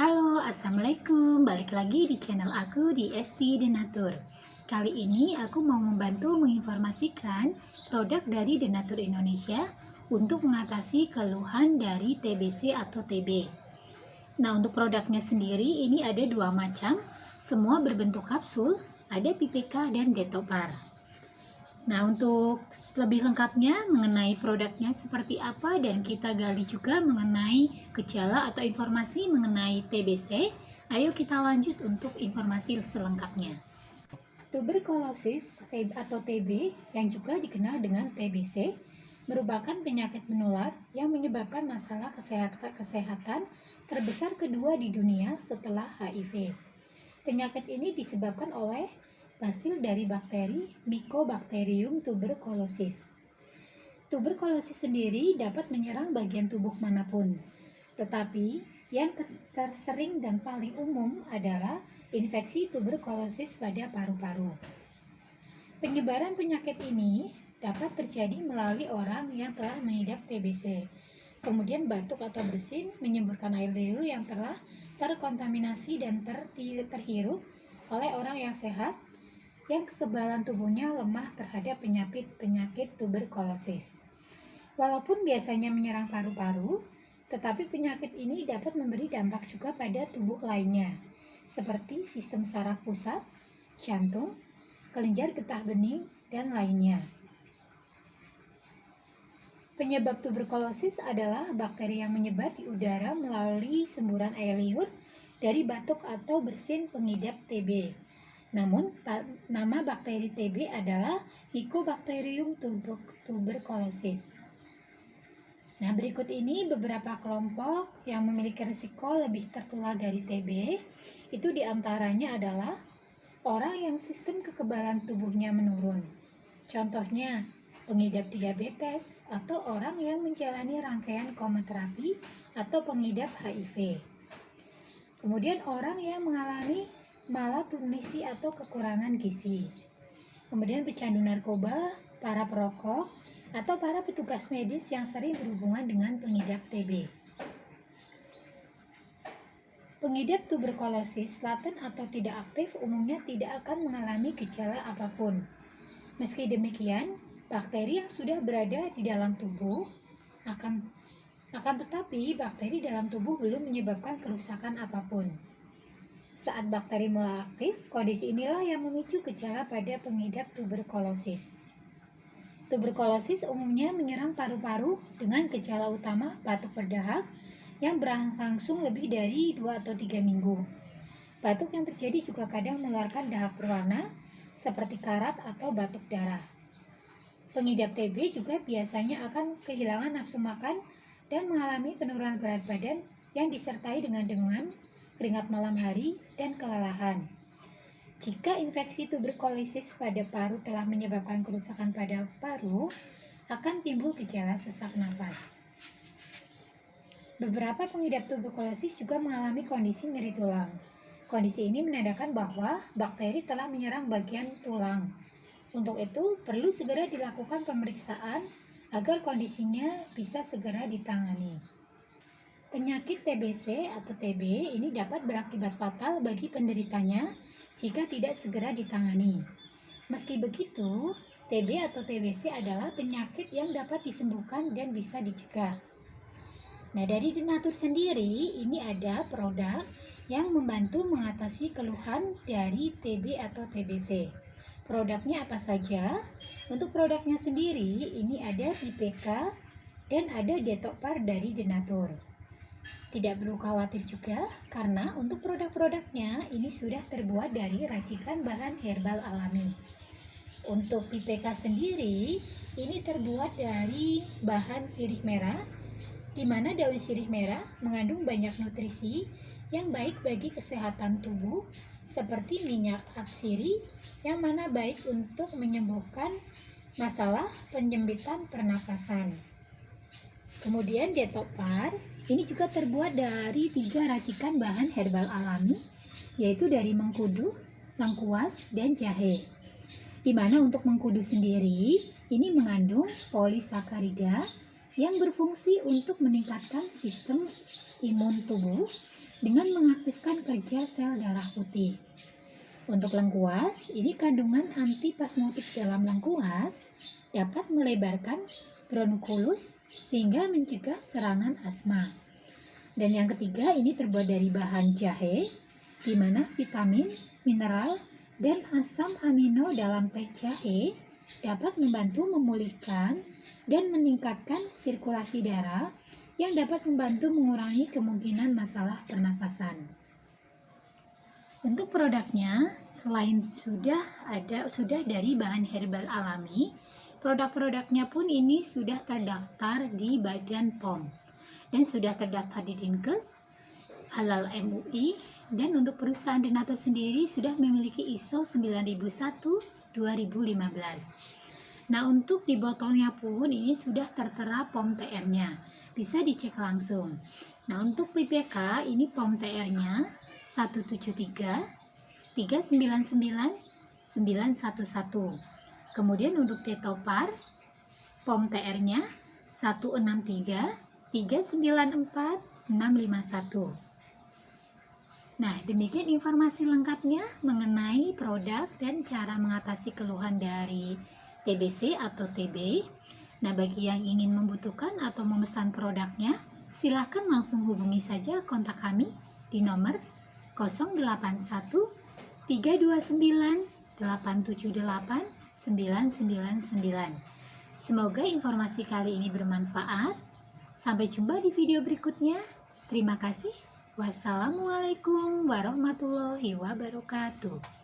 Halo, Assalamualaikum. Balik lagi di channel aku di ST Denatur. Kali ini aku mau membantu menginformasikan produk dari Denatur Indonesia untuk mengatasi keluhan dari TBC atau TB. Nah, untuk produknya sendiri ini ada dua macam, semua berbentuk kapsul, ada PPK dan Detopar. Nah, untuk lebih lengkapnya mengenai produknya seperti apa dan kita gali juga mengenai gejala atau informasi mengenai TBC, ayo kita lanjut untuk informasi selengkapnya. Tuberkulosis atau TB yang juga dikenal dengan TBC merupakan penyakit menular yang menyebabkan masalah kesehatan terbesar kedua di dunia setelah HIV. Penyakit ini disebabkan oleh basil dari bakteri Mycobacterium tuberculosis. Tuberkulosis sendiri dapat menyerang bagian tubuh manapun, tetapi yang tersering dan paling umum adalah infeksi tuberkulosis pada paru-paru. Penyebaran penyakit ini dapat terjadi melalui orang yang telah mengidap TBC, kemudian batuk atau bersin, menyemburkan air liur yang telah terkontaminasi dan terhirup oleh orang yang sehat, yang kekebalan tubuhnya lemah terhadap penyakit tuberkulosis. Walaupun biasanya menyerang paru-paru, tetapi penyakit ini dapat memberi dampak juga pada tubuh lainnya, seperti sistem saraf pusat, jantung, kelenjar getah bening, dan lainnya. Penyebab tuberkulosis adalah bakteri yang menyebar di udara melalui semburan air liur dari batuk atau bersin pengidap TB. Namun, nama bakteri TB adalah Mycobacterium tuberculosis. Nah, berikut ini beberapa kelompok yang memiliki risiko lebih tertular dari TB. Itu diantaranya adalah orang yang sistem kekebalan tubuhnya menurun. Contohnya, pengidap diabetes atau orang yang menjalani rangkaian kemoterapi atau pengidap HIV. Kemudian orang yang mengalami malnutrisi atau kekurangan gizi. Kemudian pecandu narkoba, para perokok, atau para petugas medis yang sering berhubungan dengan pengidap TB. Pengidap tuberkulosis laten atau tidak aktif umumnya tidak akan mengalami gejala apapun. Meski demikian, bakteri yang sudah berada di dalam tubuh akan tetapi bakteri dalam tubuh belum menyebabkan kerusakan apapun. Saat bakteri mulai aktif, kondisi inilah yang memicu gejala pada pengidap tuberkulosis. Tuberkulosis umumnya menyerang paru-paru dengan gejala utama batuk berdahak yang berlangsung lebih dari 2 atau 3 minggu. Batuk yang terjadi juga kadang mengeluarkan dahak berwarna seperti karat atau batuk darah. Pengidap TB juga biasanya akan kehilangan nafsu makan dan mengalami penurunan berat badan yang disertai dengan demam, keringat malam hari, dan kelelahan. Jika infeksi tuberkulosis pada paru telah menyebabkan kerusakan pada paru, akan timbul gejala sesak napas. Beberapa pengidap tuberkulosis juga mengalami kondisi nyeri tulang. Kondisi ini menandakan bahwa bakteri telah menyerang bagian tulang. Untuk itu, perlu segera dilakukan pemeriksaan agar kondisinya bisa segera ditangani. Penyakit TBC atau TB ini dapat berakibat fatal bagi penderitanya jika tidak segera ditangani. Meski begitu, TB atau TBC adalah penyakit yang dapat disembuhkan dan bisa dicegah. Nah, dari Denatur sendiri, ini ada produk yang membantu mengatasi keluhan dari TB atau TBC. Produknya apa saja? Untuk produknya sendiri, ini ada PPK dan ada Detopar dari Denatur. Tidak perlu khawatir juga karena untuk produk-produknya ini sudah terbuat dari racikan bahan herbal alami. Untuk PPK sendiri ini terbuat dari bahan sirih merah, di mana daun sirih merah mengandung banyak nutrisi yang baik bagi kesehatan tubuh seperti minyak atsiri yang mana baik untuk menyembuhkan masalah penyempitan pernafasan. Kemudian Detopar ini juga terbuat dari 3 racikan bahan herbal alami, yaitu dari mengkudu, lengkuas, dan jahe. Di mana untuk mengkudu sendiri, ini mengandung polisakarida yang berfungsi untuk meningkatkan sistem imun tubuh dengan mengaktifkan kerja sel darah putih. Untuk lengkuas, ini kandungan antiplasmotik dalam lengkuas dapat melebarkan bronkulus sehingga mencegah serangan asma. Dan yang ketiga, ini terbuat dari bahan jahe, di mana vitamin, mineral, dan asam amino dalam teh jahe dapat membantu memulihkan dan meningkatkan sirkulasi darah yang dapat membantu mengurangi kemungkinan masalah pernafasan. Untuk produknya, selain sudah dari bahan herbal alami, produk-produknya pun ini sudah terdaftar di Badan POM dan sudah terdaftar di Dinkes, Halal MUI, dan untuk perusahaan Denatur sendiri sudah memiliki ISO 9001-2015. Nah, untuk di botolnya pun ini sudah tertera POM TR-nya. Bisa dicek langsung. Nah, untuk PPK ini POM TR-nya 173 399 911. Kemudian untuk Detopar POM TR-nya 163 394 651. Nah, demikian informasi lengkapnya mengenai produk dan cara mengatasi keluhan dari TBC atau TB. Nah, bagi yang ingin membutuhkan atau memesan produknya, silakan langsung hubungi saja kontak kami di nomor 081 329 878 999. Semoga informasi kali ini bermanfaat. Sampai jumpa di video berikutnya. Terima kasih. Wassalamualaikum warahmatullahi wabarakatuh.